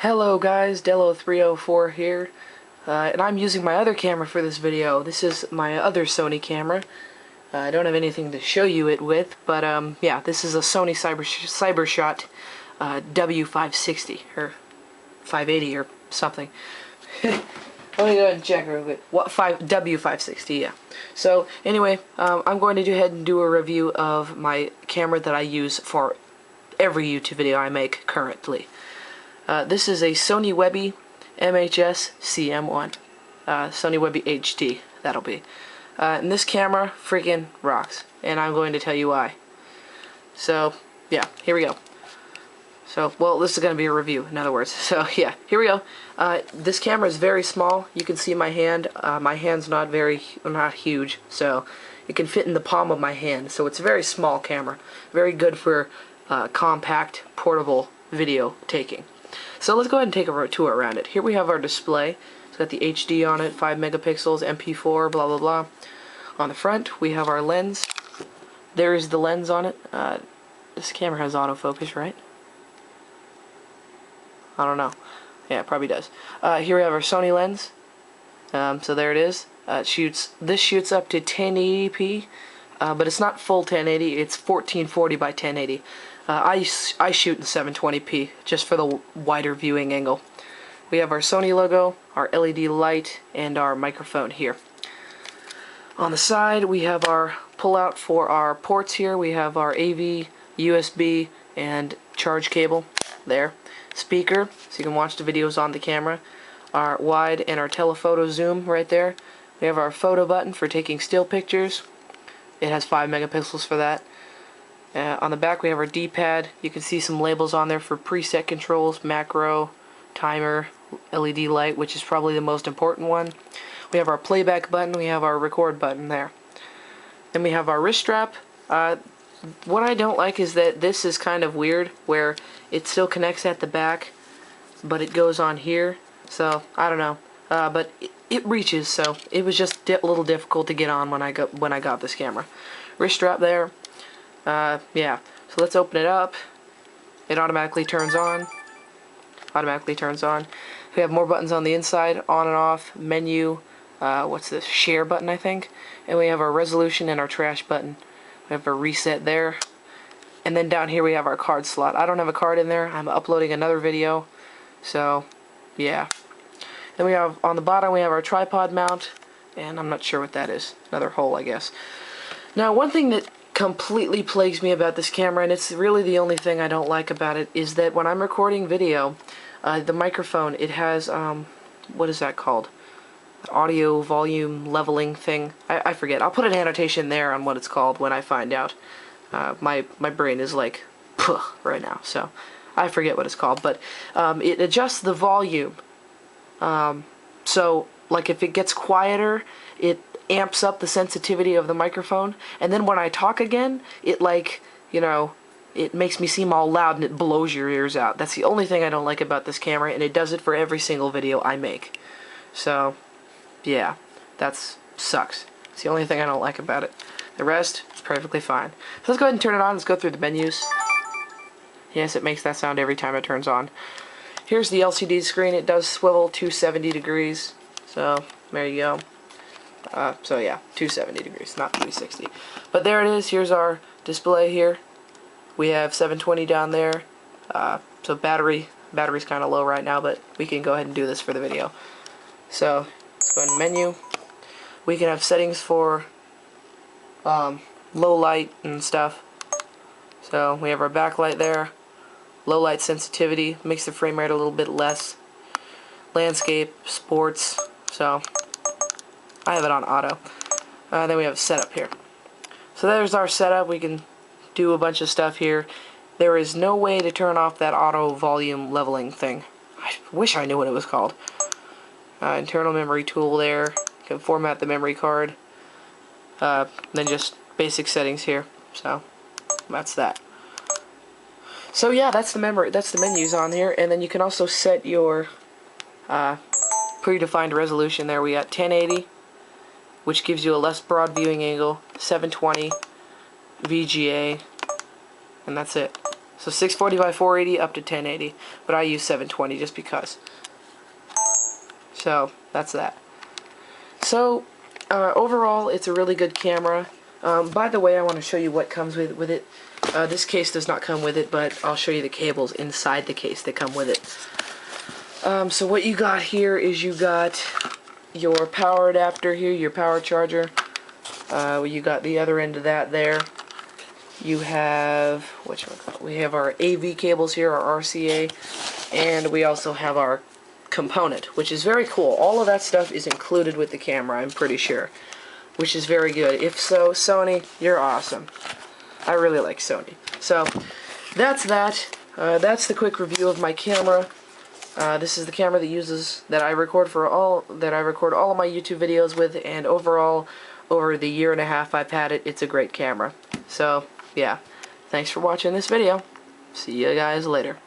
Hello guys, Dello304 here, and I'm using my other camera for this video. This is my other Sony camera. I don't have anything to show you it with, but yeah, this is a Sony Cybershot W560, or 580 or something. Let me go ahead and check real quick. W560, yeah. So anyway, I'm going to go ahead and do a review of my camera that I use for every YouTube video I make currently. This is a Sony Webbie MHS-CM1. Sony Webbie HD, that'll be. And this camera freaking rocks, and I'm going to tell you why. So, yeah, here we go. So, well, this is going to be a review, in other words. So, yeah, here we go. This camera is very small. You can see my hand. My hand's not huge, so it can fit in the palm of my hand. So it's a very small camera. Very good for compact, portable video taking. So let's go ahead and take a tour around it. Here we have our display. It's got the HD on it, 5 megapixels, MP4, blah blah blah. On the front we have our lens. There is the lens on it. This camera has autofocus, right? I don't know. Yeah, it probably does. Here we have our Sony lens. So there it is. This shoots up to 1080p, but it's not full 1080. It's 1440 by 1080. I shoot in 720p just for the wider viewing angle. We have our Sony logo, our LED light, and our microphone here. On the side we have our pullout for our ports here. We have our AV, USB, and charge cable there. Speaker, so you can watch the videos on the camera. Our wide and our telephoto zoom right there. We have our photo button for taking still pictures. It has 5 megapixels for that. On the back we have our D-pad. You can see some labels on there for preset controls, macro, timer, LED light, which is probably the most important one. We have our playback button, we have our record button there. Then we have our wrist strap. What I don't like is that this is kind of weird, where it still connects at the back, but it goes on here. So, I don't know. But it reaches, so it was just a little difficult to get on when I got this camera. Wrist strap there. Yeah, so let's open it up. It automatically turns on. We have more buttons on the inside, on and off, menu, what's this, share button I think, and we have our resolution and our trash button. We have a reset there, and then down here we have our card slot. I don't have a card in there, I'm uploading another video, so yeah. Then we have, on the bottom we have our tripod mount, and I'm not sure what that is, another hole I guess. Now one thing that completely plagues me about this camera, and it's really the only thing I don't like about it, is that when I'm recording video, the microphone, it has, what is that called? Audio volume leveling thing. I forget. I'll put an annotation there on what it's called when I find out. My brain is like, puh, right now, so I forget what it's called, but it adjusts the volume. So, like if it gets quieter, it amps up the sensitivity of the microphone, and then when I talk again, it like, you know, it makes me seem all loud and it blows your ears out. That's the only thing I don't like about this camera, and it does it for every single video I make. So, yeah, that sucks. It's the only thing I don't like about it. The rest is perfectly fine. So let's go ahead and turn it on. Let's go through the menus. Yes, it makes that sound every time it turns on. Here's the LCD screen. It does swivel 270 degrees. So, there you go. So yeah, 270 degrees, not 360. But there it is. Here's our display here. We have 720 down there. So battery's kind of low right now, but we can go ahead and do this for the video. So let's go ahead and menu. We can have settings for low light and stuff. So we have our backlight there. Low light sensitivity makes the frame rate a little bit less. Landscape, sports. So I have it on auto. Then we have setup here. So there's our setup. We can do a bunch of stuff here. There is no way to turn off that auto volume leveling thing. I wish I knew what it was called. Internal memory tool there. You can format the memory card. Then just basic settings here. So that's that. So yeah, that's the menus on here, and then you can also set your predefined resolution there. We got 1080. Which gives you a less broad viewing angle, 720, VGA, and that's it. So 640 by 480 up to 1080, but I use 720 just because. So that's that. So overall, it's a really good camera. By the way, I want to show you what comes with it. This case does not come with it, but I'll show you the cables inside the case that come with it. So what you got here is you got your power adapter here, your power charger. You got the other end of that there. You have, we have our AV cables here, our RCA, and we also have our component, which is very cool. All of that stuff is included with the camera, I'm pretty sure, which is very good. If so, Sony, you're awesome. I really like Sony. So, that's that. That's the quick review of my camera. This is the camera that I record all of my YouTube videos with, and overall, over the year and a half I've had it, it's a great camera. So, yeah. Thanks for watching this video. See you guys later.